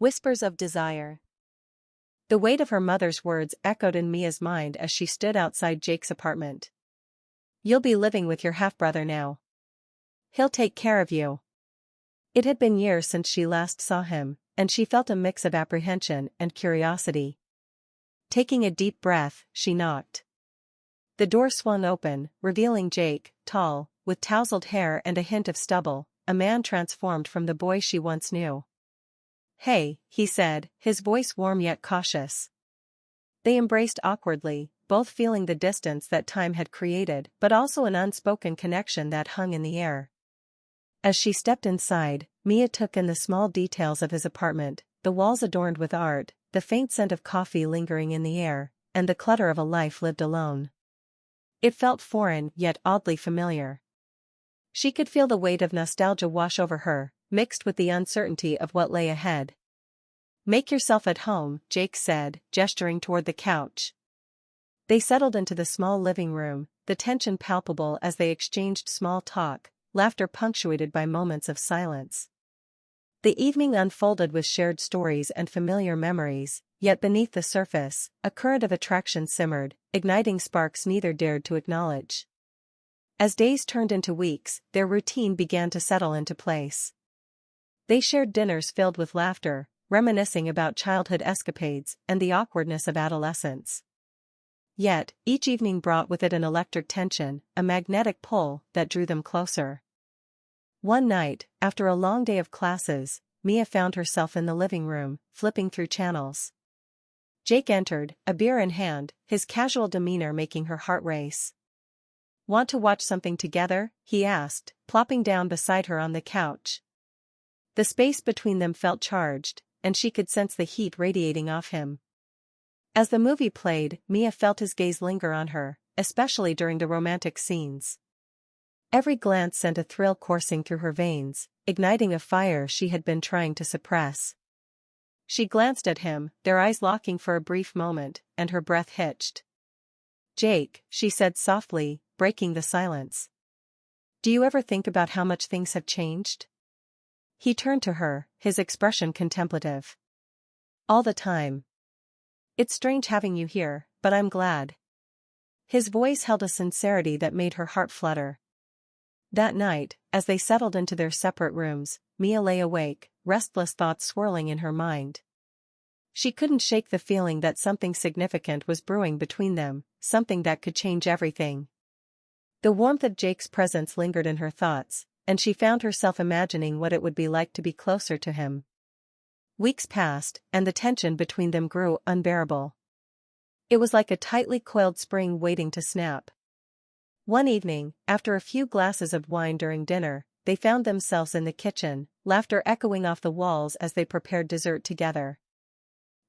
Whispers of desire. The weight of her mother's words echoed in Mia's mind as she stood outside Jake's apartment. "You'll be living with your half-brother now. He'll take care of you." It had been years since she last saw him, and she felt a mix of apprehension and curiosity. Taking a deep breath, she knocked. The door swung open, revealing Jake, tall, with tousled hair and a hint of stubble, a man transformed from the boy she once knew. "Hey," he said, his voice warm yet cautious. They embraced awkwardly, both feeling the distance that time had created but also an unspoken connection that hung in the air. As she stepped inside, Mia took in the small details of his apartment, the walls adorned with art, the faint scent of coffee lingering in the air, and the clutter of a life lived alone. It felt foreign yet oddly familiar. She could feel the weight of nostalgia wash over her, mixed with the uncertainty of what lay ahead. "Make yourself at home," Jake said, gesturing toward the couch. They settled into the small living room, the tension palpable as they exchanged small talk, laughter punctuated by moments of silence. The evening unfolded with shared stories and familiar memories, yet beneath the surface, a current of attraction simmered, igniting sparks neither dared to acknowledge. As days turned into weeks, their routine began to settle into place. They shared dinners filled with laughter, reminiscing about childhood escapades and the awkwardness of adolescence. Yet, each evening brought with it an electric tension, a magnetic pull that drew them closer. One night, after a long day of classes, Mia found herself in the living room, flipping through channels. Jake entered, a beer in hand, his casual demeanor making her heart race. "Want to watch something together?" he asked, plopping down beside her on the couch. The space between them felt charged, and she could sense the heat radiating off him. As the movie played, Mia felt his gaze linger on her, especially during the romantic scenes. Every glance sent a thrill coursing through her veins, igniting a fire she had been trying to suppress. She glanced at him, their eyes locking for a brief moment, and her breath hitched. "Jake," she said softly, breaking the silence. "Do you ever think about how much things have changed?" He turned to her, his expression contemplative. "All the time. It's strange having you here, but I'm glad." His voice held a sincerity that made her heart flutter. That night, as they settled into their separate rooms, Mia lay awake, restless thoughts swirling in her mind. She couldn't shake the feeling that something significant was brewing between them, something that could change everything. The warmth of Jake's presence lingered in her thoughts, and she found herself imagining what it would be like to be closer to him. Weeks passed, and the tension between them grew unbearable. It was like a tightly coiled spring waiting to snap. One evening, after a few glasses of wine during dinner, they found themselves in the kitchen, laughter echoing off the walls as they prepared dessert together.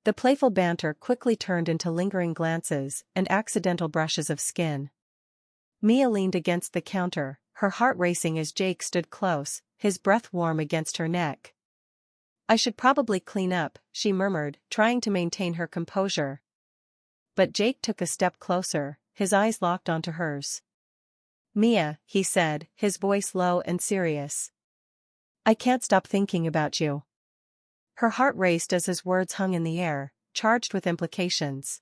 The playful banter quickly turned into lingering glances and accidental brushes of skin. Mia leaned against the counter, her heart racing as Jake stood close, his breath warm against her neck. "I should probably clean up," she murmured, trying to maintain her composure. But Jake took a step closer, his eyes locked onto hers. "Mia," he said, his voice low and serious. "I can't stop thinking about you." Her heart raced as his words hung in the air, charged with implications.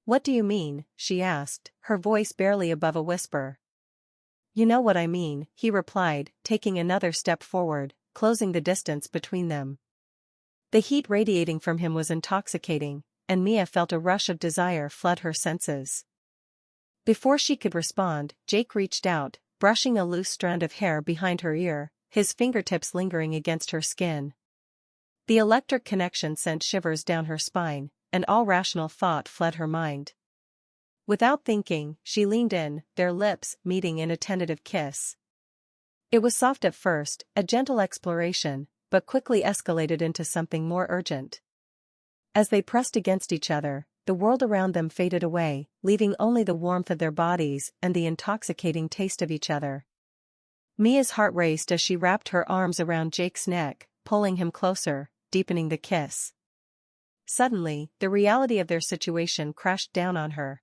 "What do you mean?" she asked, her voice barely above a whisper. "You know what I mean," he replied, taking another step forward, closing the distance between them. The heat radiating from him was intoxicating, and Mia felt a rush of desire flood her senses. Before she could respond, Jake reached out, brushing a loose strand of hair behind her ear, his fingertips lingering against her skin. The electric connection sent shivers down her spine, and all rational thought fled her mind. Without thinking, she leaned in, their lips meeting in a tentative kiss. It was soft at first, a gentle exploration, but quickly escalated into something more urgent. As they pressed against each other, the world around them faded away, leaving only the warmth of their bodies and the intoxicating taste of each other. Mia's heart raced as she wrapped her arms around Jake's neck, pulling him closer, deepening the kiss. Suddenly, the reality of their situation crashed down on her.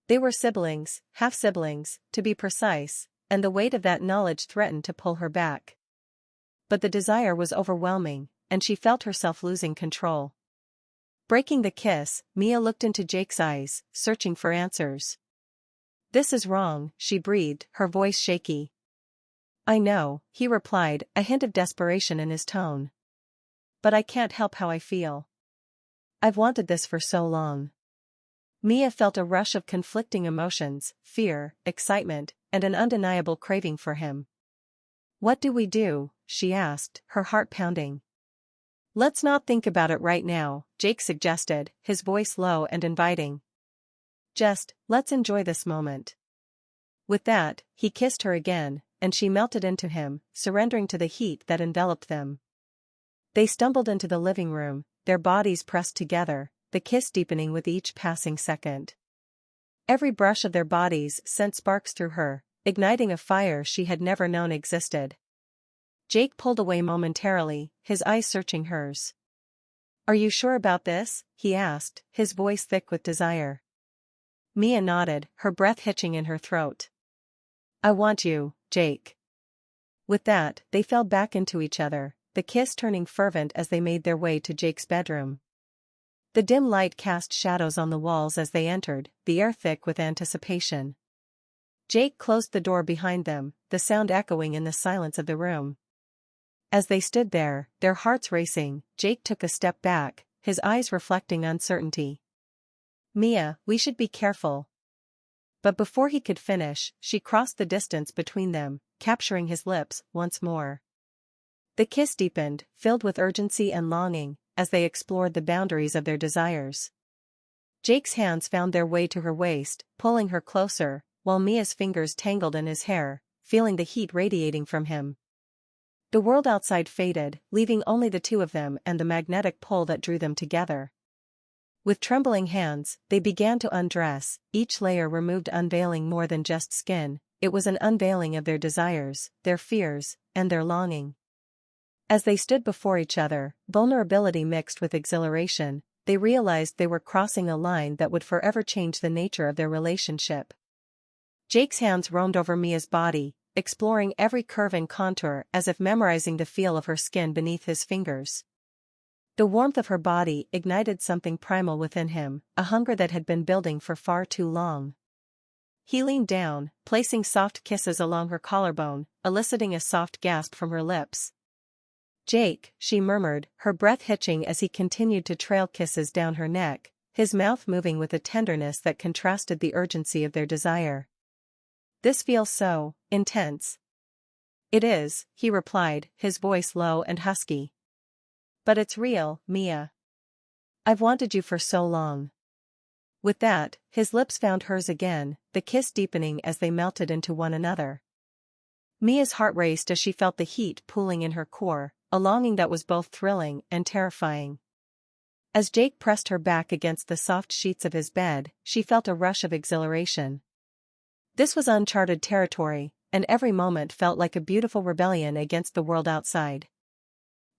They were siblings, half-siblings, to be precise, and the weight of that knowledge threatened to pull her back. But the desire was overwhelming, and she felt herself losing control. Breaking the kiss, Mia looked into Jake's eyes, searching for answers. "This is wrong," she breathed, her voice shaky. "I know," he replied, a hint of desperation in his tone. "But I can't help how I feel. I've wanted this for so long." Mia felt a rush of conflicting emotions, fear, excitement, and an undeniable craving for him. "What do we do?" she asked, her heart pounding. "Let's not think about it right now," Jake suggested, his voice low and inviting. "Just, let's enjoy this moment." With that, he kissed her again, and she melted into him, surrendering to the heat that enveloped them. They stumbled into the living room, their bodies pressed together, the kiss deepening with each passing second. Every brush of their bodies sent sparks through her, igniting a fire she had never known existed. Jake pulled away momentarily, his eyes searching hers. "Are you sure about this?" he asked, his voice thick with desire. Mia nodded, her breath hitching in her throat. "I want you, Jake." With that, they fell back into each other, the kiss turning fervent as they made their way to Jake's bedroom. The dim light cast shadows on the walls as they entered, the air thick with anticipation. Jake closed the door behind them, the sound echoing in the silence of the room. As they stood there, their hearts racing, Jake took a step back, his eyes reflecting uncertainty. "Mia, we should be careful." But before he could finish, she crossed the distance between them, capturing his lips once more. The kiss deepened, filled with urgency and longing, as they explored the boundaries of their desires. Jake's hands found their way to her waist, pulling her closer, while Mia's fingers tangled in his hair, feeling the heat radiating from him. The world outside faded, leaving only the two of them and the magnetic pull that drew them together. With trembling hands, they began to undress, each layer removed unveiling more than just skin, it was an unveiling of their desires, their fears, and their longing. As they stood before each other, vulnerability mixed with exhilaration, they realized they were crossing a line that would forever change the nature of their relationship. Jake's hands roamed over Mia's body, exploring every curve and contour as if memorizing the feel of her skin beneath his fingers. The warmth of her body ignited something primal within him, a hunger that had been building for far too long. He leaned down, placing soft kisses along her collarbone, eliciting a soft gasp from her lips. "Jake," she murmured, her breath hitching as he continued to trail kisses down her neck, his mouth moving with a tenderness that contrasted the urgency of their desire. "This feels so intense." "It is," he replied, his voice low and husky. "But it's real, Mia. I've wanted you for so long." With that, his lips found hers again, the kiss deepening as they melted into one another. Mia's heart raced as she felt the heat pooling in her core, a longing that was both thrilling and terrifying. As Jake pressed her back against the soft sheets of his bed, she felt a rush of exhilaration. This was uncharted territory, and every moment felt like a beautiful rebellion against the world outside.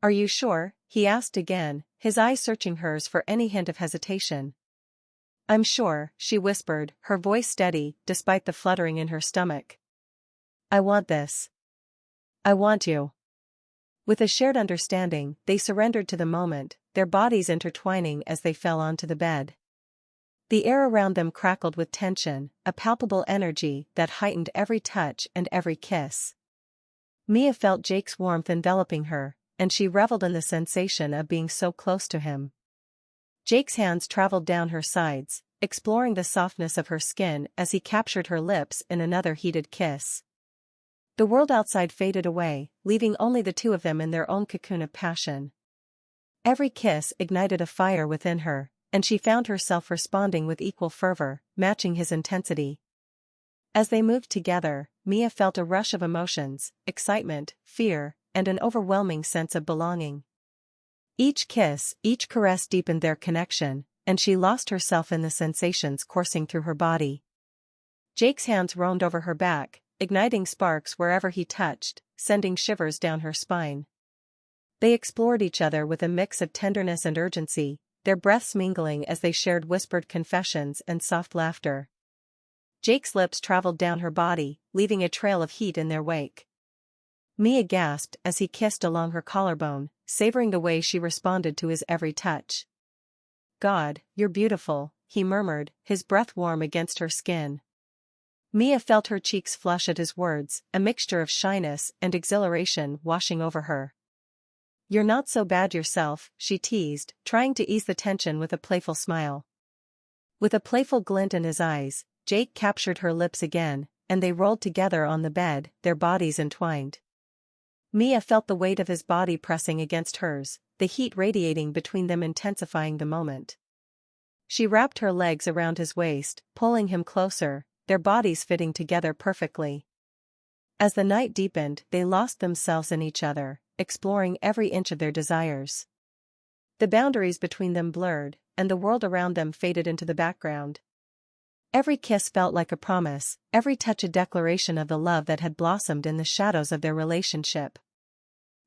"Are you sure?" he asked again, his eyes searching hers for any hint of hesitation. "I'm sure," she whispered, her voice steady, despite the fluttering in her stomach. "I want this. I want you." With a shared understanding, they surrendered to the moment, their bodies intertwining as they fell onto the bed. The air around them crackled with tension, a palpable energy that heightened every touch and every kiss. Mia felt Jake's warmth enveloping her, and she reveled in the sensation of being so close to him. Jake's hands traveled down her sides, exploring the softness of her skin as he captured her lips in another heated kiss. The world outside faded away, leaving only the two of them in their own cocoon of passion. Every kiss ignited a fire within her, and she found herself responding with equal fervor, matching his intensity. As they moved together, Mia felt a rush of emotions, excitement, fear, and an overwhelming sense of belonging. Each kiss, each caress deepened their connection, and she lost herself in the sensations coursing through her body. Jake's hands roamed over her back, igniting sparks wherever he touched, sending shivers down her spine. They explored each other with a mix of tenderness and urgency, their breaths mingling as they shared whispered confessions and soft laughter. Jake's lips traveled down her body, leaving a trail of heat in their wake. Mia gasped as he kissed along her collarbone, savoring the way she responded to his every touch. "God, you're beautiful," he murmured, his breath warm against her skin. Mia felt her cheeks flush at his words, a mixture of shyness and exhilaration washing over her. "You're not so bad yourself," she teased, trying to ease the tension with a playful smile. With a playful glint in his eyes, Jake captured her lips again, and they rolled together on the bed, their bodies entwined. Mia felt the weight of his body pressing against hers, the heat radiating between them intensifying the moment. She wrapped her legs around his waist, pulling him closer, their bodies fitting together perfectly. As the night deepened, they lost themselves in each other, exploring every inch of their desires. The boundaries between them blurred, and the world around them faded into the background. Every kiss felt like a promise, every touch a declaration of the love that had blossomed in the shadows of their relationship.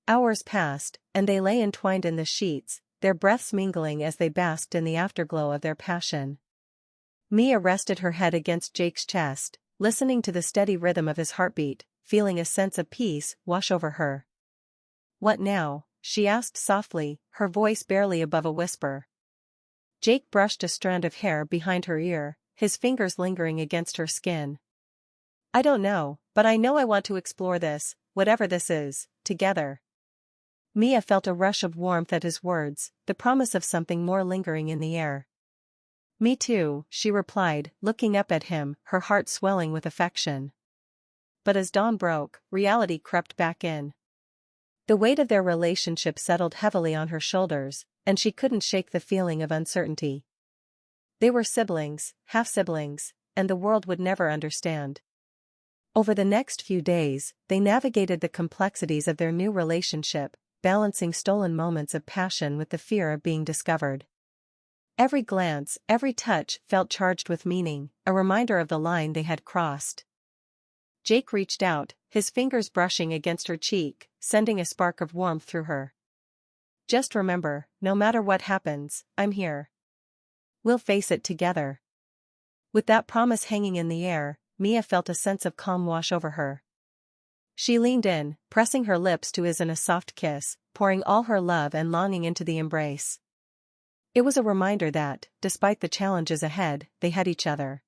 Hours passed, and they lay entwined in the sheets, their breaths mingling as they basked in the afterglow of their passion. Mia rested her head against Jake's chest, listening to the steady rhythm of his heartbeat, feeling a sense of peace wash over her. "What now?" she asked softly, her voice barely above a whisper. Jake brushed a strand of hair behind her ear, his fingers lingering against her skin. "I don't know, but I know I want to explore this, whatever this is, together." Mia felt a rush of warmth at his words, the promise of something more lingering in the air. "Me too," she replied, looking up at him, her heart swelling with affection. But as dawn broke, reality crept back in. The weight of their relationship settled heavily on her shoulders, and she couldn't shake the feeling of uncertainty. They were siblings, half-siblings, and the world would never understand. Over the next few days, they navigated the complexities of their new relationship, balancing stolen moments of passion with the fear of being discovered. Every glance, every touch felt charged with meaning, a reminder of the line they had crossed. Jake reached out, his fingers brushing against her cheek, sending a spark of warmth through her. "Just remember, no matter what happens, I'm here. We'll face it together." With that promise hanging in the air, Mia felt a sense of calm wash over her. She leaned in, pressing her lips to his in a soft kiss, pouring all her love and longing into the embrace. It was a reminder that, despite the challenges ahead, they had each other.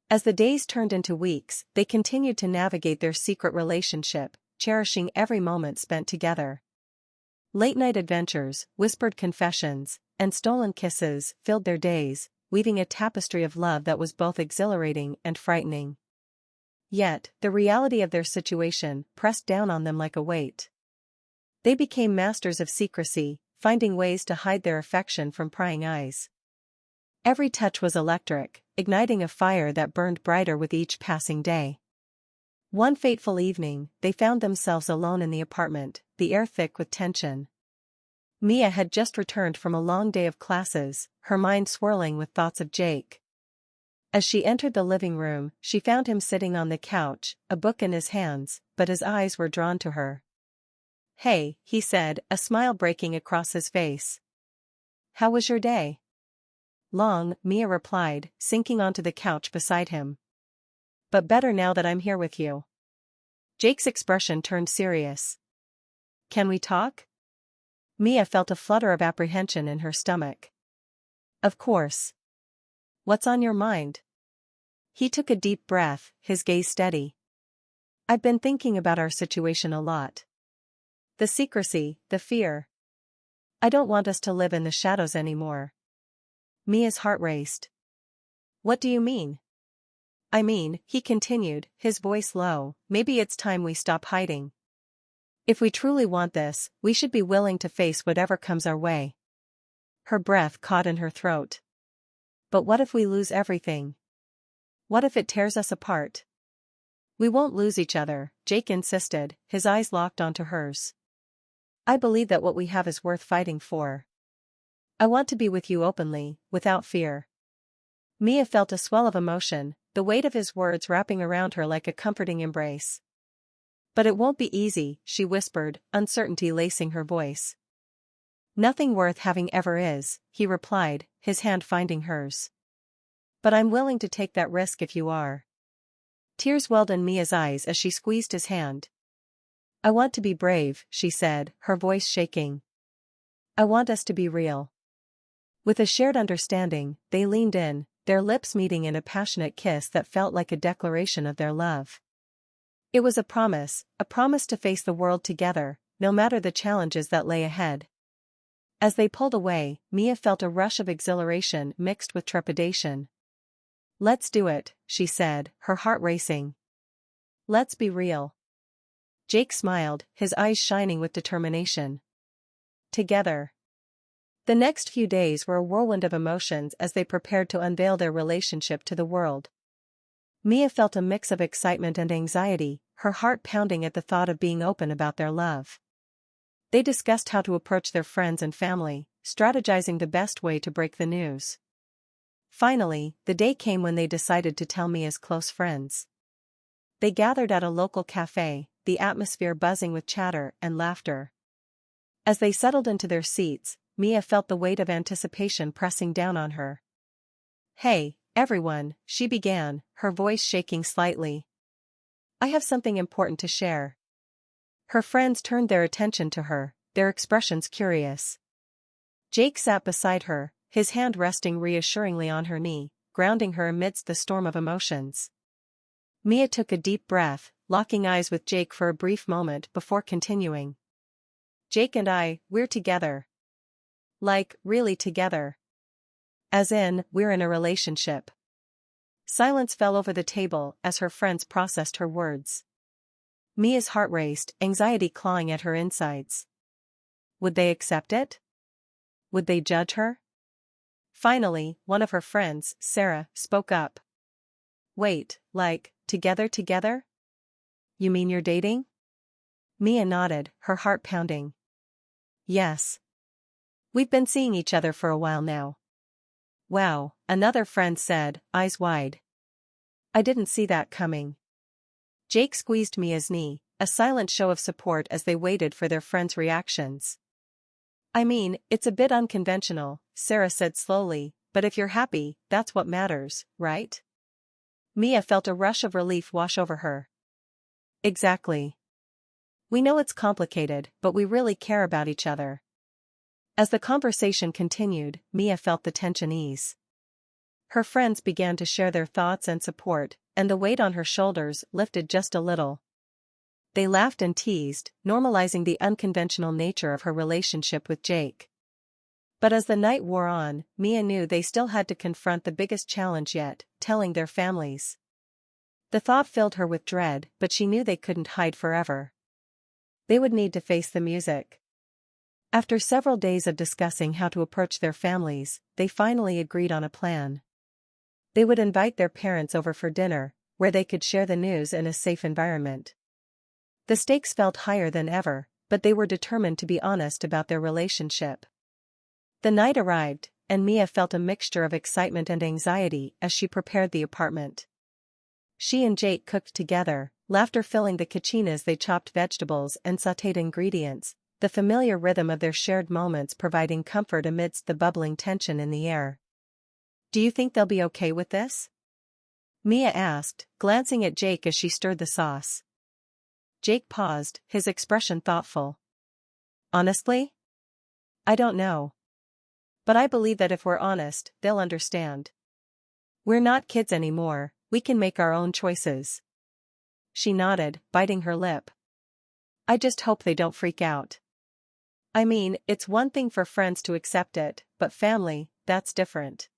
As the days turned into weeks, they continued to navigate their secret relationship, cherishing every moment spent together. Late-night adventures, whispered confessions, and stolen kisses filled their days, weaving a tapestry of love that was both exhilarating and frightening. Yet, the reality of their situation pressed down on them like a weight. They became masters of secrecy, finding ways to hide their affection from prying eyes. Every touch was electric, igniting a fire that burned brighter with each passing day. One fateful evening, they found themselves alone in the apartment, the air thick with tension. Mia had just returned from a long day of classes, her mind swirling with thoughts of Jake. As she entered the living room, she found him sitting on the couch, a book in his hands, but his eyes were drawn to her. "Hey," he said, a smile breaking across his face. "How was your day?" "Long," Mia replied, sinking onto the couch beside him. "But better now that I'm here with you." Jake's expression turned serious. "Can we talk?" Mia felt a flutter of apprehension in her stomach. "Of course. What's on your mind?" He took a deep breath, his gaze steady. "I've been thinking about our situation a lot. The secrecy, the fear. I don't want us to live in the shadows anymore." Mia's heart raced. "What do you mean?" "I mean," he continued, his voice low, "maybe it's time we stop hiding. If we truly want this, we should be willing to face whatever comes our way." Her breath caught in her throat. "But what if we lose everything? What if it tears us apart?" "We won't lose each other," Jake insisted, his eyes locked onto hers. "I believe that what we have is worth fighting for. I want to be with you openly, without fear." Mia felt a swell of emotion, the weight of his words wrapping around her like a comforting embrace. "But it won't be easy," she whispered, uncertainty lacing her voice. "Nothing worth having ever is," he replied, his hand finding hers. "But I'm willing to take that risk if you are." Tears welled in Mia's eyes as she squeezed his hand. I want to be brave, she said, her voice shaking. I want us to be real. With a shared understanding, they leaned in, their lips meeting in a passionate kiss that felt like a declaration of their love. It was a promise to face the world together, no matter the challenges that lay ahead. As they pulled away, Mia felt a rush of exhilaration mixed with trepidation. Let's do it, she said, her heart racing. Let's be real. Jake smiled, his eyes shining with determination. Together. The next few days were a whirlwind of emotions as they prepared to unveil their relationship to the world. Mia felt a mix of excitement and anxiety, her heart pounding at the thought of being open about their love. They discussed how to approach their friends and family, strategizing the best way to break the news. Finally, the day came when they decided to tell Mia's close friends. They gathered at a local cafe, the atmosphere buzzing with chatter and laughter. As they settled into their seats, Mia felt the weight of anticipation pressing down on her. Hey, everyone, she began, her voice shaking slightly. I have something important to share. Her friends turned their attention to her, their expressions curious. Jake sat beside her, his hand resting reassuringly on her knee, grounding her amidst the storm of emotions. Mia took a deep breath, locking eyes with Jake for a brief moment before continuing. Jake and we're together. Like, really together. As in, we're in a relationship. Silence fell over the table as her friends processed her words. Mia's heart raced, anxiety clawing at her insides. Would they accept it? Would they judge her? Finally, one of her friends, Sarah, spoke up. Wait, like, together? You mean you're dating? Mia nodded, her heart pounding. Yes. We've been seeing each other for a while now. Wow, another friend said, eyes wide. I didn't see that coming. Jake squeezed Mia's knee, a silent show of support as they waited for their friends' reactions. I mean, it's a bit unconventional, Sarah said slowly, but if you're happy, that's what matters, right? Mia felt a rush of relief wash over her. Exactly. We know it's complicated, but we really care about each other. As the conversation continued, Mia felt the tension ease. Her friends began to share their thoughts and support, and the weight on her shoulders lifted just a little. They laughed and teased, normalizing the unconventional nature of her relationship with Jake. But as the night wore on, Mia knew they still had to confront the biggest challenge yet, telling their families. The thought filled her with dread, but she knew they couldn't hide forever. They would need to face the music. After several days of discussing how to approach their families, they finally agreed on a plan. They would invite their parents over for dinner, where they could share the news in a safe environment. The stakes felt higher than ever, but they were determined to be honest about their relationship. The night arrived, and Mia felt a mixture of excitement and anxiety as she prepared the apartment. She and Jake cooked together, laughter filling the kitchen as they chopped vegetables and sautéed ingredients, the familiar rhythm of their shared moments providing comfort amidst the bubbling tension in the air. Do you think they'll be okay with this? Mia asked, glancing at Jake as she stirred the sauce. Jake paused, his expression thoughtful. Honestly? I don't know. But I believe that if we're honest, they'll understand. We're not kids anymore, we can make our own choices. She nodded, biting her lip. I just hope they don't freak out. I mean, it's one thing for friends to accept it, but family, that's different.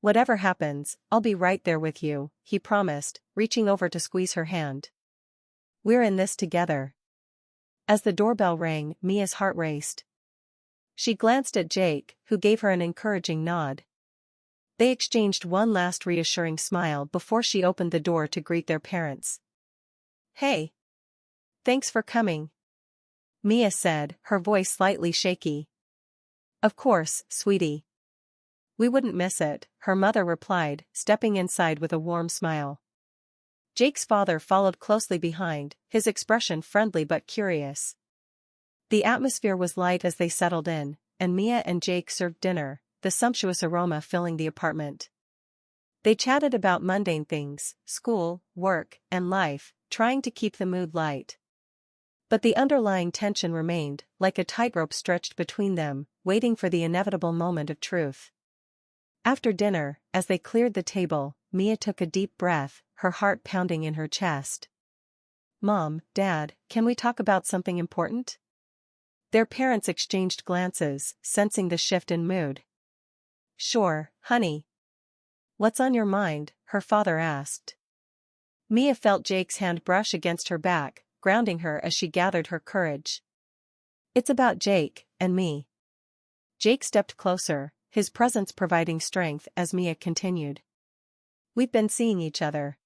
Whatever happens, I'll be right there with you, he promised, reaching over to squeeze her hand. We're in this together. As the doorbell rang, Mia's heart raced. She glanced at Jake, who gave her an encouraging nod. They exchanged one last reassuring smile before she opened the door to greet their parents. Hey! Thanks for coming, Mia said, her voice slightly shaky. Of course, sweetie. We wouldn't miss it, her mother replied, stepping inside with a warm smile. Jake's father followed closely behind, his expression friendly but curious. The atmosphere was light as they settled in, and Mia and Jake served dinner, the sumptuous aroma filling the apartment. They chatted about mundane things, school, work, and life, trying to keep the mood light. But the underlying tension remained, like a tightrope stretched between them, waiting for the inevitable moment of truth. After dinner, as they cleared the table, Mia took a deep breath, her heart pounding in her chest. "Mom, Dad, can we talk about something important?" Their parents exchanged glances, sensing the shift in mood. "Sure, honey. What's on your mind?" her father asked. Mia felt Jake's hand brush against her back, grounding her as she gathered her courage. "It's about Jake, and me." Jake stepped closer, his presence providing strength as Mia continued. "We've been seeing each other.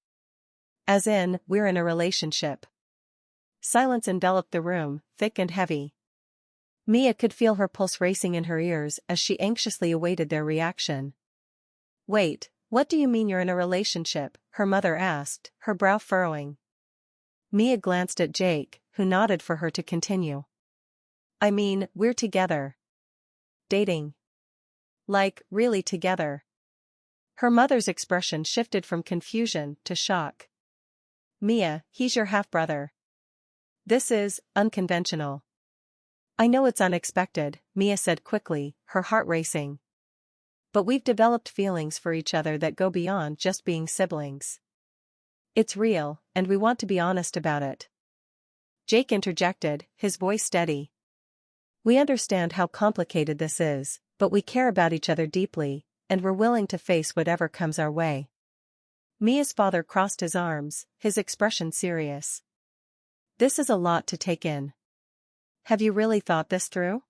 As in, we're in a relationship." Silence enveloped the room, thick and heavy. Mia could feel her pulse racing in her ears as she anxiously awaited their reaction. "Wait, what do you mean you're in a relationship?" her mother asked, her brow furrowing. Mia glanced at Jake, who nodded for her to continue. "I mean, we're together. Dating. Like, really together." Her mother's expression shifted from confusion to shock. "Mia, he's your half-brother. This is unconventional." "I know it's unexpected," Mia said quickly, her heart racing. "But we've developed feelings for each other that go beyond just being siblings. It's real, and we want to be honest about it." Jake interjected, his voice steady. "We understand how complicated this is, but we care about each other deeply, and we're willing to face whatever comes our way." Mia's father crossed his arms, his expression serious. "This is a lot to take in. Have you really thought this through?"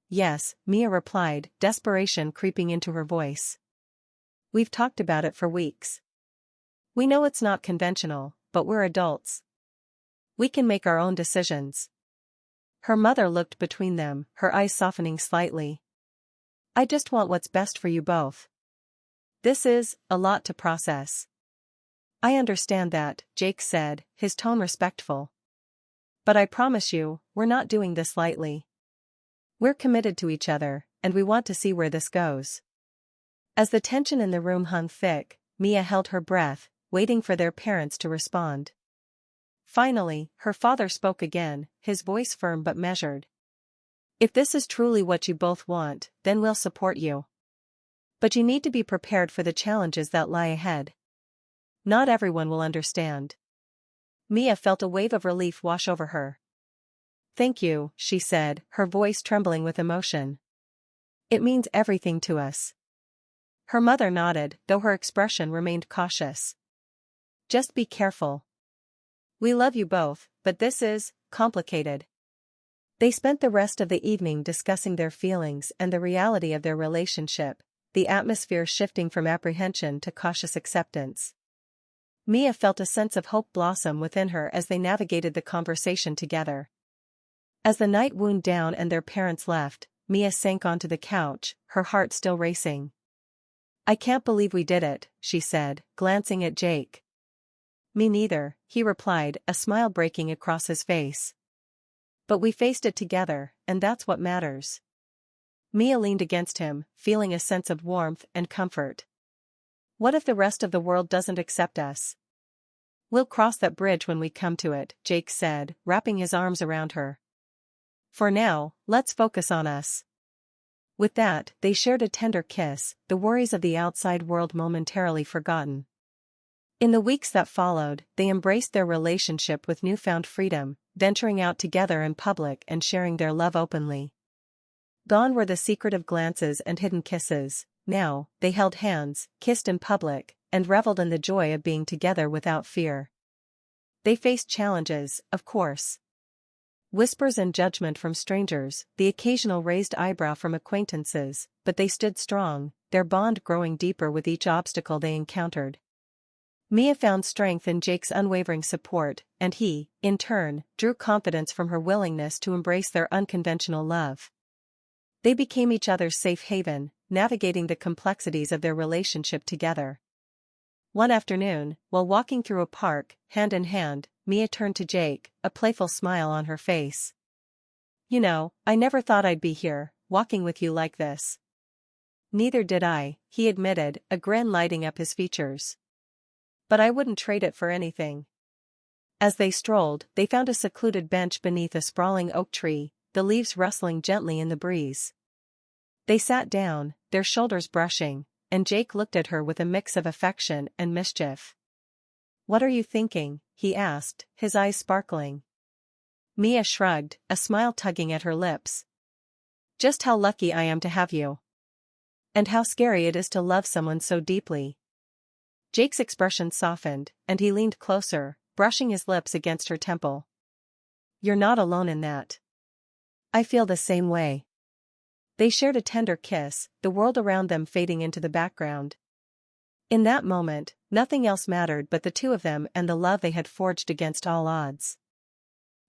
"Yes," Mia replied, desperation creeping into her voice. "We've talked about it for weeks. We know it's not conventional, but we're adults. We can make our own decisions." Her mother looked between them, her eyes softening slightly. "I just want what's best for you both. This is a lot to process." "I understand that," Jake said, his tone respectful. "But I promise you, we're not doing this lightly. We're committed to each other, and we want to see where this goes." As the tension in the room hung thick, Mia held her breath, waiting for their parents to respond. Finally, her father spoke again, his voice firm but measured. "If this is truly what you both want, then we'll support you. But you need to be prepared for the challenges that lie ahead. Not everyone will understand." Mia felt a wave of relief wash over her. "Thank you," she said, her voice trembling with emotion. "It means everything to us." Her mother nodded, though her expression remained cautious. "Just be careful. We love you both, but this is complicated." They spent the rest of the evening discussing their feelings and the reality of their relationship, the atmosphere shifting from apprehension to cautious acceptance. Mia felt a sense of hope blossom within her as they navigated the conversation together. As the night wound down and their parents left, Mia sank onto the couch, her heart still racing. "I can't believe we did it," she said, glancing at Jake. "Me neither," he replied, a smile breaking across his face. "But we faced it together, and that's what matters." Mia leaned against him, feeling a sense of warmth and comfort. "What if the rest of the world doesn't accept us?" "We'll cross that bridge when we come to it," Jake said, wrapping his arms around her. "For now, let's focus on us." With that, they shared a tender kiss, the worries of the outside world momentarily forgotten. In the weeks that followed, they embraced their relationship with newfound freedom, venturing out together in public and sharing their love openly. Gone were the secretive glances and hidden kisses. Now, they held hands, kissed in public, and reveled in the joy of being together without fear. They faced challenges, of course. Whispers and judgment from strangers, the occasional raised eyebrow from acquaintances, but they stood strong, their bond growing deeper with each obstacle they encountered. Mia found strength in Jake's unwavering support, and he, in turn, drew confidence from her willingness to embrace their unconventional love. They became each other's safe haven, navigating the complexities of their relationship together. One afternoon, while walking through a park, hand in hand, Mia turned to Jake, a playful smile on her face. "You know, I never thought I'd be here, walking with you like this." "Neither did I," he admitted, a grin lighting up his features. "But I wouldn't trade it for anything." As they strolled, they found a secluded bench beneath a sprawling oak tree, the leaves rustling gently in the breeze. They sat down, their shoulders brushing, and Jake looked at her with a mix of affection and mischief. "What are you thinking?" he asked, his eyes sparkling. Mia shrugged, a smile tugging at her lips. "Just how lucky I am to have you. And how scary it is to love someone so deeply." Jake's expression softened, and he leaned closer, brushing his lips against her temple. "You're not alone in that. I feel the same way." They shared a tender kiss, the world around them fading into the background. In that moment, nothing else mattered but the two of them and the love they had forged against all odds.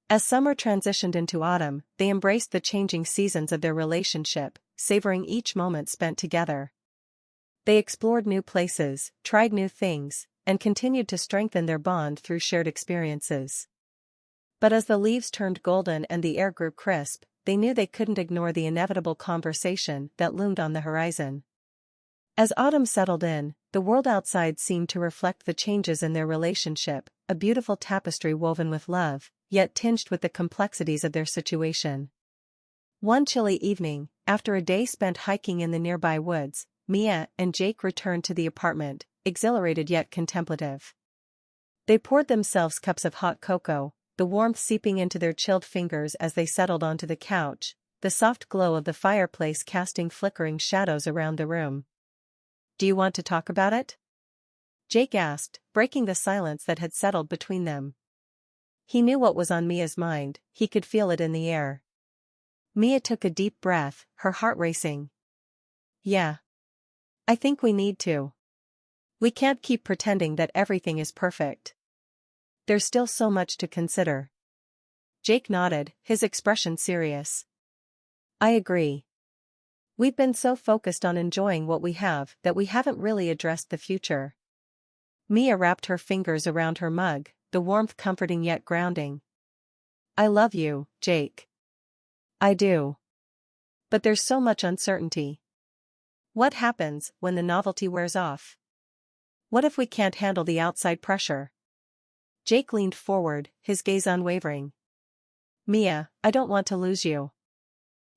As summer transitioned into autumn, they embraced the changing seasons of their relationship, savoring each moment spent together. They explored new places, tried new things, and continued to strengthen their bond through shared experiences. But as the leaves turned golden and the air grew crisp, they knew they couldn't ignore the inevitable conversation that loomed on the horizon. As autumn settled in, the world outside seemed to reflect the changes in their relationship, a beautiful tapestry woven with love, yet tinged with the complexities of their situation. One chilly evening, after a day spent hiking in the nearby woods, Mia and Jake returned to the apartment, exhilarated yet contemplative. They poured themselves cups of hot cocoa, the warmth seeping into their chilled fingers as they settled onto the couch, the soft glow of the fireplace casting flickering shadows around the room. "Do you want to talk about it?" Jake asked, breaking the silence that had settled between them. He knew what was on Mia's mind, he could feel it in the air. Mia took a deep breath, her heart racing. "Yeah. I think we need to. We can't keep pretending that everything is perfect. There's still so much to consider." Jake nodded, his expression serious. "I agree. We've been so focused on enjoying what we have that we haven't really addressed the future." Mia wrapped her fingers around her mug, the warmth comforting yet grounding. "I love you, Jake. I do. But there's so much uncertainty. What happens when the novelty wears off? What if we can't handle the outside pressure?" Jake leaned forward, his gaze unwavering. "Mia, I don't want to lose you.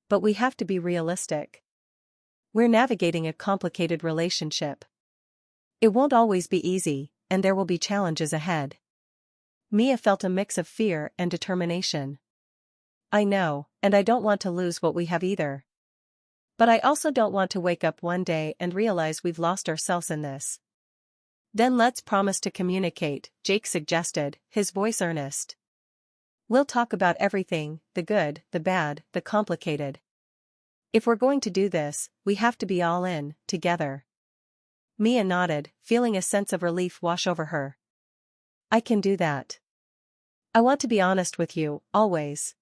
But we have to be realistic. We're navigating a complicated relationship. It won't always be easy, and there will be challenges ahead." Mia felt a mix of fear and determination. "I know, and I don't want to lose what we have either. But I also don't want to wake up one day and realize we've lost ourselves in this." "Then let's promise to communicate," Jake suggested, his voice earnest. "We'll talk about everything, the good, the bad, the complicated. If we're going to do this, we have to be all in, together." Mia nodded, feeling a sense of relief wash over her. "I can do that. I want to be honest with you, always."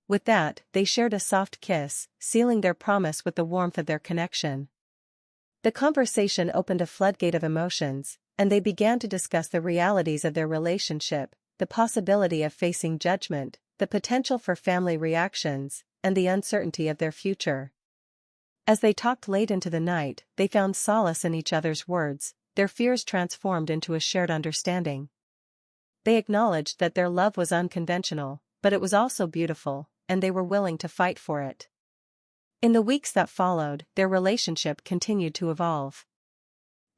With that, they shared a soft kiss, sealing their promise with the warmth of their connection. The conversation opened a floodgate of emotions, and they began to discuss the realities of their relationship, the possibility of facing judgment, the potential for family reactions, and the uncertainty of their future. As they talked late into the night, they found solace in each other's words, their fears transformed into a shared understanding. They acknowledged that their love was unconventional, but it was also beautiful, and they were willing to fight for it. In the weeks that followed, their relationship continued to evolve.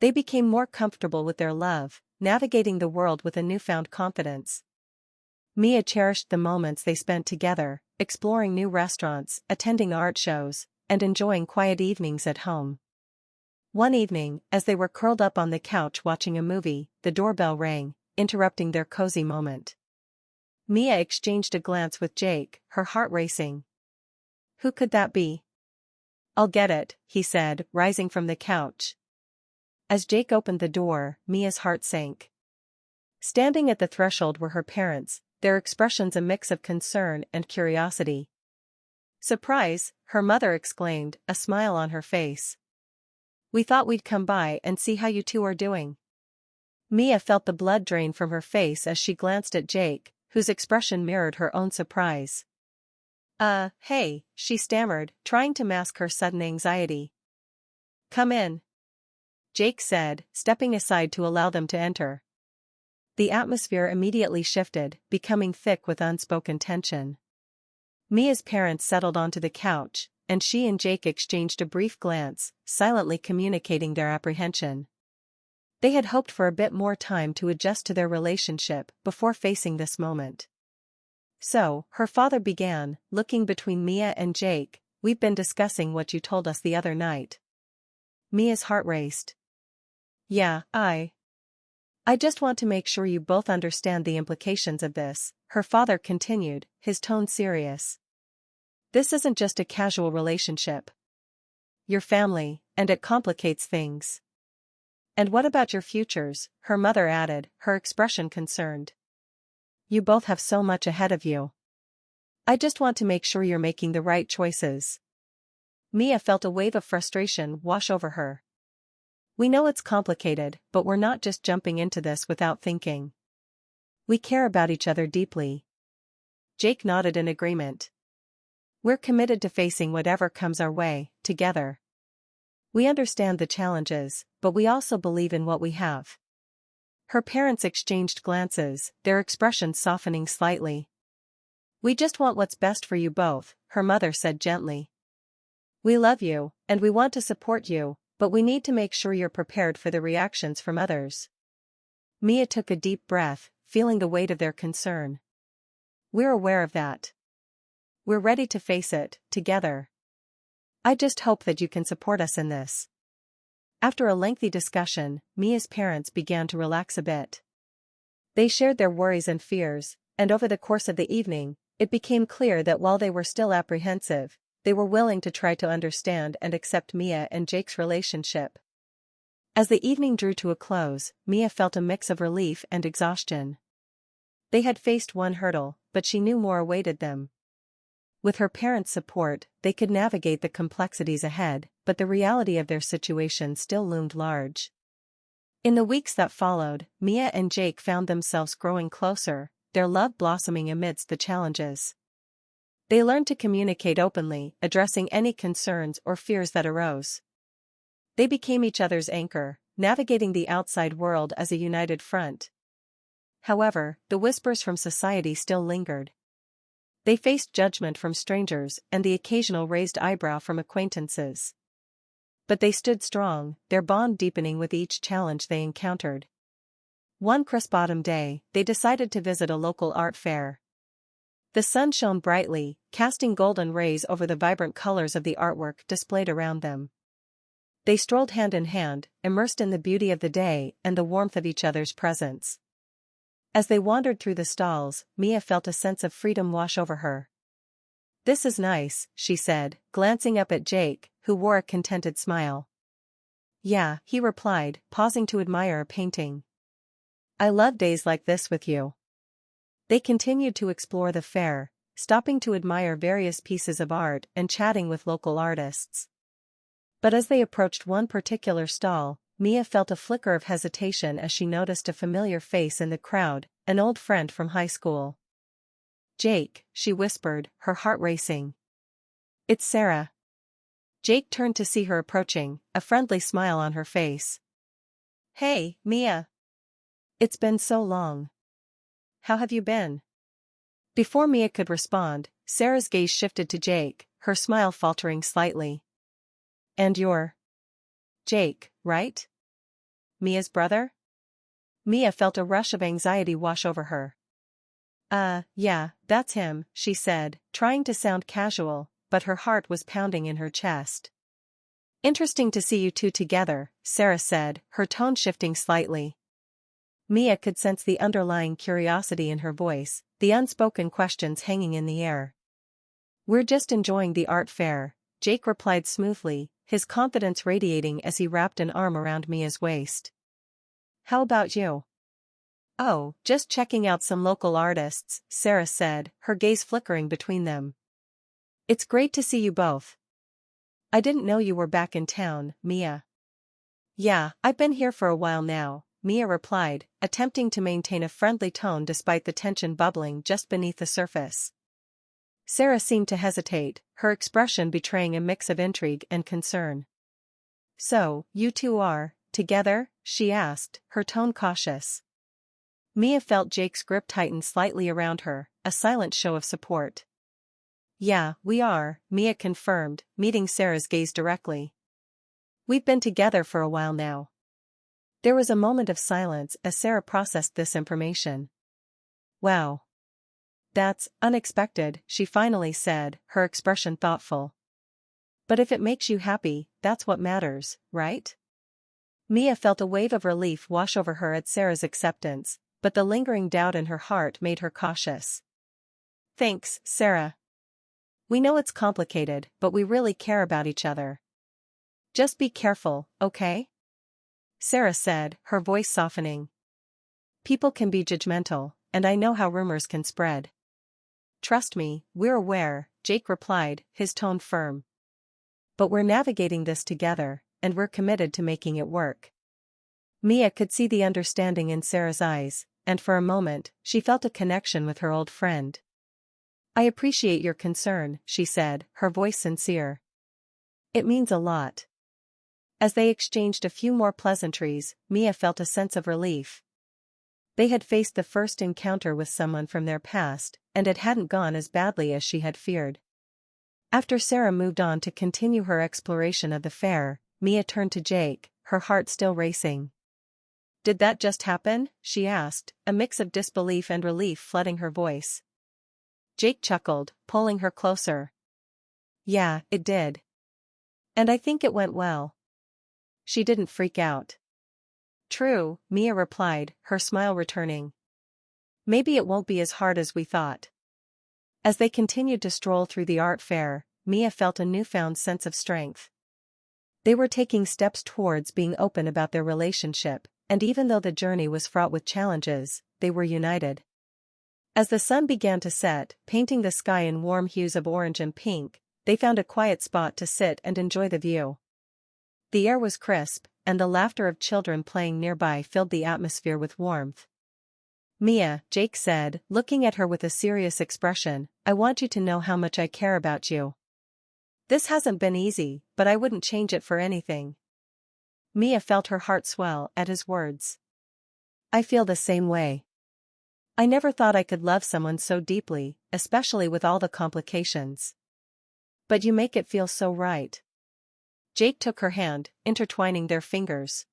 They became more comfortable with their love, navigating the world with a newfound confidence. Mia cherished the moments they spent together, exploring new restaurants, attending art shows, and enjoying quiet evenings at home. One evening, as they were curled up on the couch watching a movie, the doorbell rang, interrupting their cozy moment. Mia exchanged a glance with Jake, her heart racing. "Who could that be?" "I'll get it," he said, rising from the couch. As Jake opened the door, Mia's heart sank. Standing at the threshold were her parents, their expressions a mix of concern and curiosity. "Surprise," her mother exclaimed, a smile on her face. "We thought we'd come by and see how you two are doing." Mia felt the blood drain from her face as she glanced at Jake, whose expression mirrored her own surprise. Hey," she stammered, trying to mask her sudden anxiety. "Come in," Jake said, stepping aside to allow them to enter. The atmosphere immediately shifted, becoming thick with unspoken tension. Mia's parents settled onto the couch, and she and Jake exchanged a brief glance, silently communicating their apprehension. They had hoped for a bit more time to adjust to their relationship before facing this moment. So, her father began, looking between Mia and Jake. "We've been discussing what you told us the other night." Mia's heart raced. "Yeah, I just want to make sure you both understand the implications of this," her father continued, his tone serious. "This isn't just a casual relationship. You're family, and it complicates things." "And what about your futures?" her mother added, her expression concerned. "You both have so much ahead of you. I just want to make sure you're making the right choices." Mia felt a wave of frustration wash over her. "We know it's complicated, but we're not just jumping into this without thinking. We care about each other deeply." Jake nodded in agreement. "We're committed to facing whatever comes our way, together. We understand the challenges, but we also believe in what we have." Her parents exchanged glances, their expressions softening slightly. "We just want what's best for you both," her mother said gently. "We love you, and we want to support you, but we need to make sure you're prepared for the reactions from others." Mia took a deep breath, feeling the weight of their concern. "We're aware of that. We're ready to face it, together. I just hope that you can support us in this." After a lengthy discussion, Mia's parents began to relax a bit. They shared their worries and fears, and over the course of the evening, it became clear that while they were still apprehensive, they were willing to try to understand and accept Mia and Jake's relationship. As the evening drew to a close, Mia felt a mix of relief and exhaustion. They had faced one hurdle, but she knew more awaited them. With her parents' support, they could navigate the complexities ahead, but the reality of their situation still loomed large. In the weeks that followed, Mia and Jake found themselves growing closer, their love blossoming amidst the challenges. They learned to communicate openly, addressing any concerns or fears that arose. They became each other's anchor, navigating the outside world as a united front. However, the whispers from society still lingered. They faced judgment from strangers and the occasional raised eyebrow from acquaintances. But they stood strong, their bond deepening with each challenge they encountered. One crisp autumn day, they decided to visit a local art fair. The sun shone brightly, casting golden rays over the vibrant colors of the artwork displayed around them. They strolled hand in hand, immersed in the beauty of the day and the warmth of each other's presence. As they wandered through the stalls, Mia felt a sense of freedom wash over her. "This is nice," she said, glancing up at Jake, who wore a contented smile. "Yeah," he replied, pausing to admire a painting. "I love days like this with you." They continued to explore the fair, stopping to admire various pieces of art and chatting with local artists. But as they approached one particular stall, Mia felt a flicker of hesitation as she noticed a familiar face in the crowd, an old friend from high school. "Jake," she whispered, her heart racing. "It's Sarah." Jake turned to see her approaching, a friendly smile on her face. "Hey, Mia. It's been so long. How have you been?" Before Mia could respond, Sarah's gaze shifted to Jake, her smile faltering slightly. "And you're Jake, right? Mia's brother?" Mia felt a rush of anxiety wash over her. Yeah, that's him," she said, trying to sound casual, but her heart was pounding in her chest. "Interesting to see you two together," Sarah said, her tone shifting slightly. Mia could sense the underlying curiosity in her voice, the unspoken questions hanging in the air. "We're just enjoying the art fair," Jake replied smoothly, his confidence radiating as he wrapped an arm around Mia's waist. "How about you?" "Oh, just checking out some local artists," Sarah said, her gaze flickering between them. "It's great to see you both. I didn't know you were back in town, Mia." "Yeah, I've been here for a while now," Mia replied, attempting to maintain a friendly tone despite the tension bubbling just beneath the surface. Sarah seemed to hesitate, her expression betraying a mix of intrigue and concern. "So, you two are together?" she asked, her tone cautious. Mia felt Jake's grip tighten slightly around her, a silent show of support. "Yeah, we are," Mia confirmed, meeting Sarah's gaze directly. "We've been together for a while now." There was a moment of silence as Sarah processed this information. "Wow. That's unexpected," she finally said, her expression thoughtful. "But if it makes you happy, that's what matters, right?" Mia felt a wave of relief wash over her at Sarah's acceptance, but the lingering doubt in her heart made her cautious. "Thanks, Sarah. We know it's complicated, but we really care about each other. Just be careful, okay?" Sarah said, her voice softening. "People can be judgmental, and I know how rumors can spread." "Trust me, we're aware," Jake replied, his tone firm. "But we're navigating this together, and we're committed to making it work." Mia could see the understanding in Sarah's eyes, and for a moment, she felt a connection with her old friend. "I appreciate your concern," she said, her voice sincere. "It means a lot." As they exchanged a few more pleasantries, Mia felt a sense of relief. They had faced the first encounter with someone from their past, and it hadn't gone as badly as she had feared. After Sarah moved on to continue her exploration of the fair, Mia turned to Jake, her heart still racing. "Did that just happen?" she asked, a mix of disbelief and relief flooding her voice. Jake chuckled, pulling her closer. "Yeah, it did. And I think it went well." She didn't freak out. "True," Mia replied, her smile returning. "Maybe it won't be as hard as we thought." As they continued to stroll through the art fair, Mia felt a newfound sense of strength. They were taking steps towards being open about their relationship, and even though the journey was fraught with challenges, they were united. As the sun began to set, painting the sky in warm hues of orange and pink, they found a quiet spot to sit and enjoy the view. The air was crisp, and the laughter of children playing nearby filled the atmosphere with warmth. "Mia," Jake said, looking at her with a serious expression, "I want you to know how much I care about you. This hasn't been easy, but I wouldn't change it for anything." Mia felt her heart swell at his words. "I feel the same way. I never thought I could love someone so deeply, especially with all the complications. But you make it feel so right." Jake took her hand, intertwining their fingers.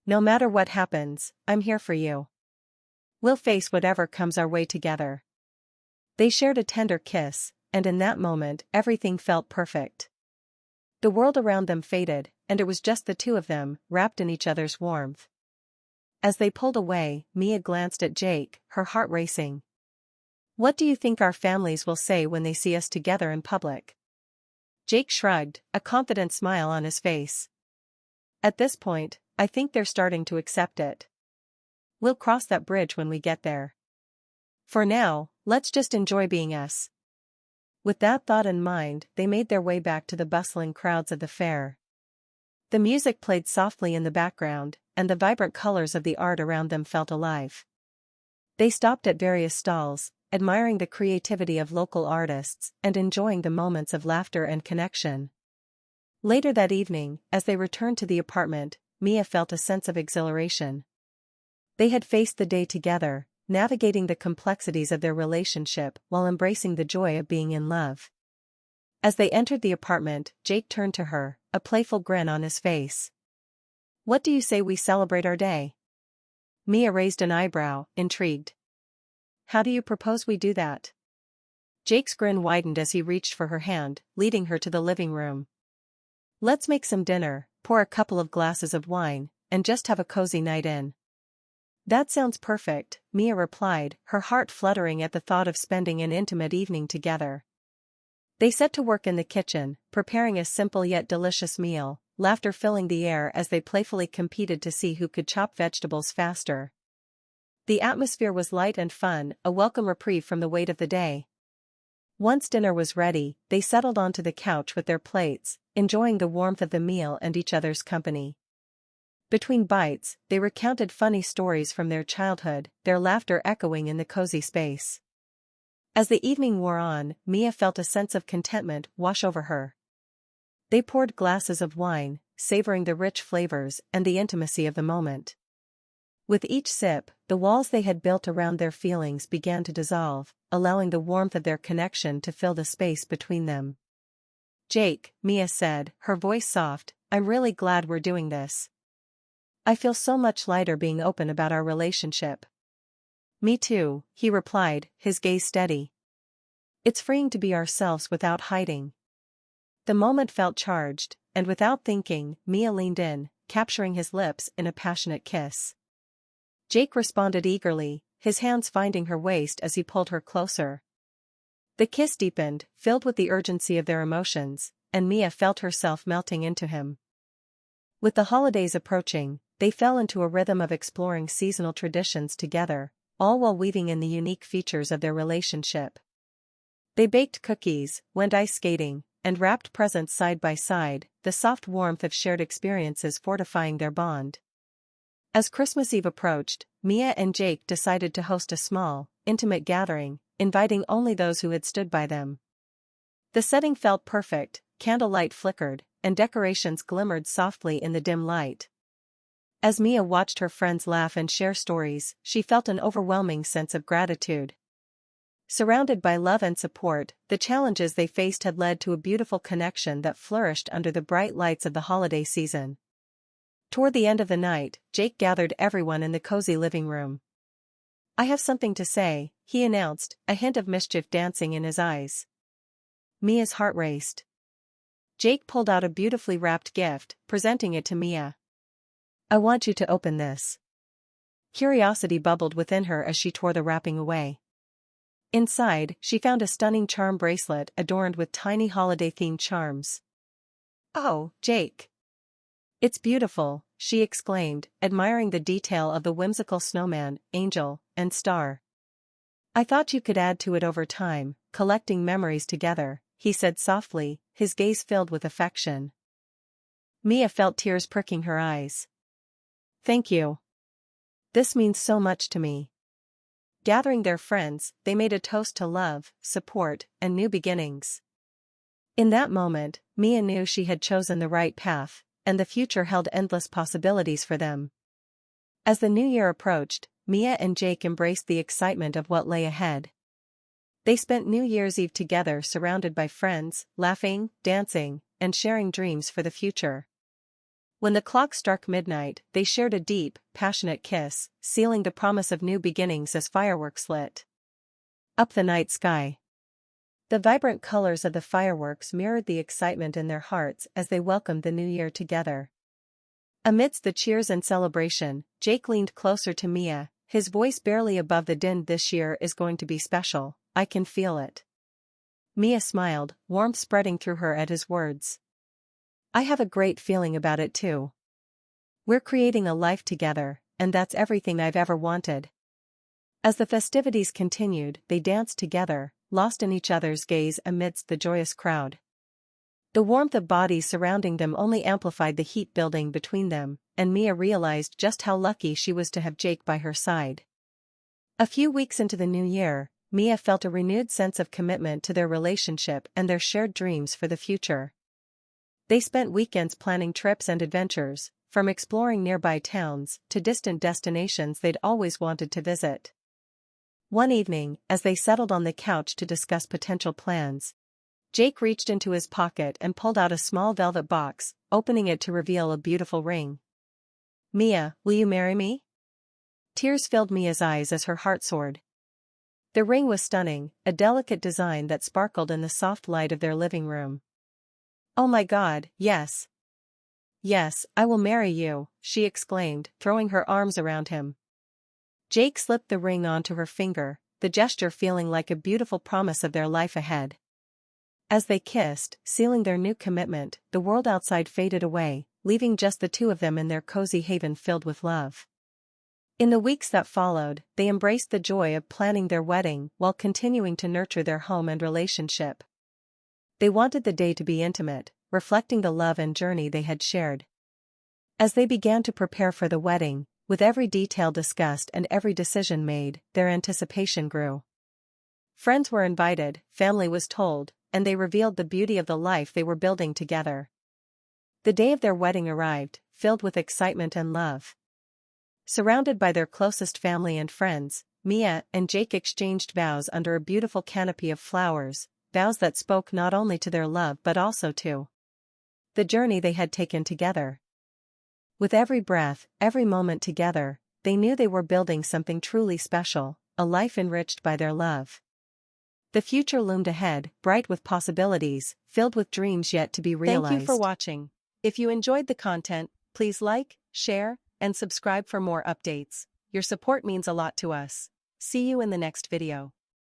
"No matter what happens, I'm here for you. We'll face whatever comes our way together." They shared a tender kiss, and in that moment everything felt perfect. The world around them faded, and it was just the two of them, wrapped in each other's warmth. As they pulled away, Mia glanced at Jake, her heart racing. "What do you think our families will say when they see us together in public?" Jake shrugged, a confident smile on his face. "At this point, I think they're starting to accept it. We'll cross that bridge when we get there. For now, let's just enjoy being us." With that thought in mind, they made their way back to the bustling crowds of the fair. The music played softly in the background, and the vibrant colors of the art around them felt alive. They stopped at various stalls, admiring the creativity of local artists and enjoying the moments of laughter and connection. Later that evening, as they returned to the apartment, Mia felt a sense of exhilaration. They had faced the day together, navigating the complexities of their relationship while embracing the joy of being in love. As they entered the apartment, Jake turned to her, a playful grin on his face. "What do you say we celebrate our day?" Mia raised an eyebrow, intrigued. "How do you propose we do that?" Jake's grin widened as he reached for her hand, leading her to the living room. "Let's make some dinner, pour a couple of glasses of wine, and just have a cozy night in." "That sounds perfect," Mia replied, her heart fluttering at the thought of spending an intimate evening together. They set to work in the kitchen, preparing a simple yet delicious meal, laughter filling the air as they playfully competed to see who could chop vegetables faster. The atmosphere was light and fun, a welcome reprieve from the weight of the day. Once dinner was ready, they settled onto the couch with their plates, enjoying the warmth of the meal and each other's company. Between bites, they recounted funny stories from their childhood, their laughter echoing in the cozy space. As the evening wore on, Mia felt a sense of contentment wash over her. They poured glasses of wine, savoring the rich flavors and the intimacy of the moment. With each sip, the walls they had built around their feelings began to dissolve, allowing the warmth of their connection to fill the space between them. "Jake," Mia said, her voice soft, "I'm really glad we're doing this. I feel so much lighter being open about our relationship." "Me too," he replied, his gaze steady. "It's freeing to be ourselves without hiding." The moment felt charged, and without thinking, Mia leaned in, capturing his lips in a passionate kiss. Jake responded eagerly, his hands finding her waist as he pulled her closer. The kiss deepened, filled with the urgency of their emotions, and Mia felt herself melting into him. With the holidays approaching, they fell into a rhythm of exploring seasonal traditions together, all while weaving in the unique features of their relationship. They baked cookies, went ice skating, and wrapped presents side by side, the soft warmth of shared experiences fortifying their bond. As Christmas Eve approached, Mia and Jake decided to host a small, intimate gathering, inviting only those who had stood by them. The setting felt perfect, candlelight flickered, and decorations glimmered softly in the dim light. As Mia watched her friends laugh and share stories, she felt an overwhelming sense of gratitude. Surrounded by love and support, the challenges they faced had led to a beautiful connection that flourished under the bright lights of the holiday season. Toward the end of the night, Jake gathered everyone in the cozy living room. "I have something to say," he announced, a hint of mischief dancing in his eyes. Mia's heart raced. Jake pulled out a beautifully wrapped gift, presenting it to Mia. "I want you to open this." Curiosity bubbled within her as she tore the wrapping away. Inside, she found a stunning charm bracelet adorned with tiny holiday-themed charms. "Oh, Jake! It's beautiful," she exclaimed, admiring the detail of the whimsical snowman, angel, and star. "I thought you could add to it over time, collecting memories together," he said softly, his gaze filled with affection. Mia felt tears pricking her eyes. "Thank you. This means so much to me." Gathering their friends, they made a toast to love, support, and new beginnings. In that moment, Mia knew she had chosen the right path, and the future held endless possibilities for them. As the new year approached, Mia and Jake embraced the excitement of what lay ahead. They spent New Year's Eve together surrounded by friends, laughing, dancing, and sharing dreams for the future. When the clock struck midnight, they shared a deep, passionate kiss, sealing the promise of new beginnings as fireworks lit up the night sky. The vibrant colors of the fireworks mirrored the excitement in their hearts as they welcomed the new year together. Amidst the cheers and celebration, Jake leaned closer to Mia, his voice barely above the din. "This year is going to be special, I can feel it." Mia smiled, warmth spreading through her at his words. "I have a great feeling about it too. We're creating a life together, and that's everything I've ever wanted." As the festivities continued, they danced together, lost in each other's gaze amidst the joyous crowd. The warmth of bodies surrounding them only amplified the heat building between them, and Mia realized just how lucky she was to have Jake by her side. A few weeks into the new year, Mia felt a renewed sense of commitment to their relationship and their shared dreams for the future. They spent weekends planning trips and adventures, from exploring nearby towns to distant destinations they'd always wanted to visit. One evening, as they settled on the couch to discuss potential plans, Jake reached into his pocket and pulled out a small velvet box, opening it to reveal a beautiful ring. "Mia, will you marry me?" Tears filled Mia's eyes as her heart soared. The ring was stunning, a delicate design that sparkled in the soft light of their living room. "Oh my God, yes! Yes, I will marry you," she exclaimed, throwing her arms around him. Jake slipped the ring onto her finger, the gesture feeling like a beautiful promise of their life ahead. As they kissed, sealing their new commitment, the world outside faded away, leaving just the two of them in their cozy haven filled with love. In the weeks that followed, they embraced the joy of planning their wedding while continuing to nurture their home and relationship. They wanted the day to be intimate, reflecting the love and journey they had shared. As they began to prepare for the wedding, with every detail discussed and every decision made, their anticipation grew. Friends were invited, family was told, and they revealed the beauty of the life they were building together. The day of their wedding arrived, filled with excitement and love. Surrounded by their closest family and friends, Mia and Jake exchanged vows under a beautiful canopy of flowers, vows that spoke not only to their love but also to the journey they had taken together. With every breath, every moment together, they knew they were building something truly special, a life enriched by their love. The future loomed ahead, bright with possibilities, filled with dreams yet to be realized. Thank you for watching. If you enjoyed the content, please like, share, and subscribe for more updates. Your support means a lot to us. See you in the next video.